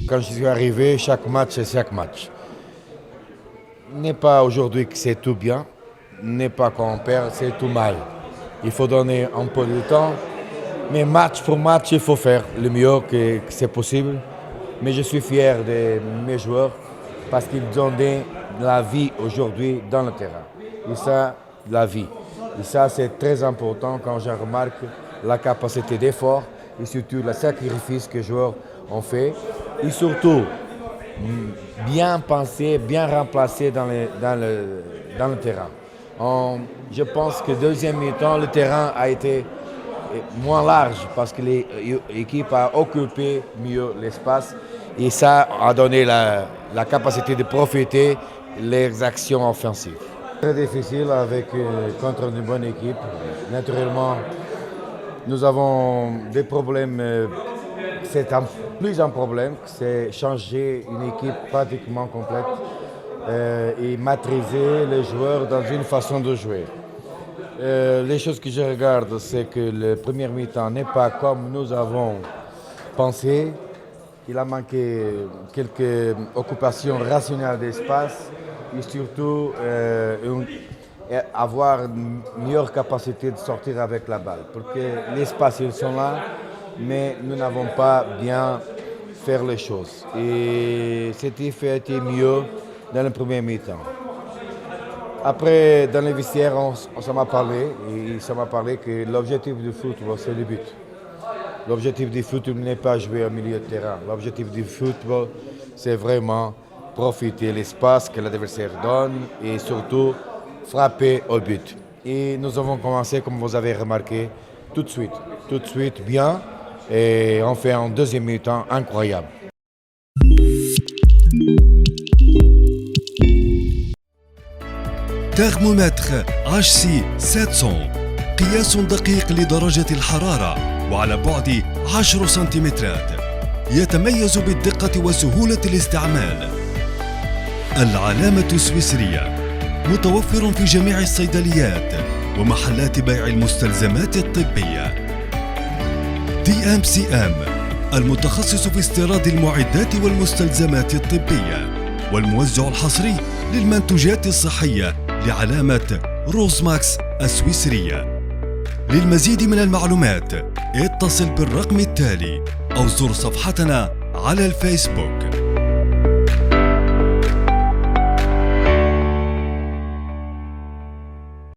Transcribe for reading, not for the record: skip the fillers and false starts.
Quand je suis arrivé, chaque match, c'est chaque match. N'est pas aujourd'hui que c'est tout bien, n'est pas quand on perd, c'est tout mal. Il faut donner un peu de temps, mais match pour match, il faut faire le mieux que c'est possible. Mais je suis fier de mes joueurs parce qu'ils donné la vie aujourd'hui dans le terrain. Et ça, la vie. Et ça, c'est très important quand je remarque la capacité d'effort et surtout le sacrifice que les joueurs ont fait. Et surtout, bien pensé, bien remplacé dans le terrain. Je pense que deuxième mi-temps, le terrain a été moins large parce que l'équipe a occupé mieux l'espace et ça a donné la capacité de profiter les actions offensives. Très difficile contre une bonne équipe. Naturellement, nous avons des problèmes. C'est plus un problème, c'est changer une équipe pratiquement complète et maîtriser les joueurs dans une façon de jouer. Les choses que je regarde, c'est que le premier mi-temps n'est pas comme nous avons pensé. Il a manqué quelques occupations rationnelles d'espace et surtout avoir une meilleure capacité de sortir avec la balle. Parce que l'espace, ils sont là, mais nous n'avons pas bien fait les choses. Et c'était fait mieux dans le premier mi-temps. Après, dans les vestiaires, on s'en m'a parlé que l'objectif du football, c'est le but. L'objectif du football n'est pas jouer au milieu de terrain. L'objectif du football, c'est vraiment profiter de l'espace que l'adversaire donne et surtout frapper au but. Et nous avons commencé, comme vous avez remarqué, tout de suite bien. Et on fait un deuxième mi-temps incroyable. ترمومتر HC 700 قياس دقيق لدرجة الحرارة وعلى بعد 10 سنتيمترات، يتميز بالدقة وسهولة الاستعمال. العلامة السويسرية، متوفر في جميع الصيدليات ومحلات بيع المستلزمات الطبية. DMCM، المتخصص في استيراد المعدات والمستلزمات الطبية والموزع الحصري للمنتوجات الصحية لعلامة روزماكس السويسرية. للمزيد من المعلومات اتصل بالرقم التالي أو زر صفحتنا على الفيسبوك.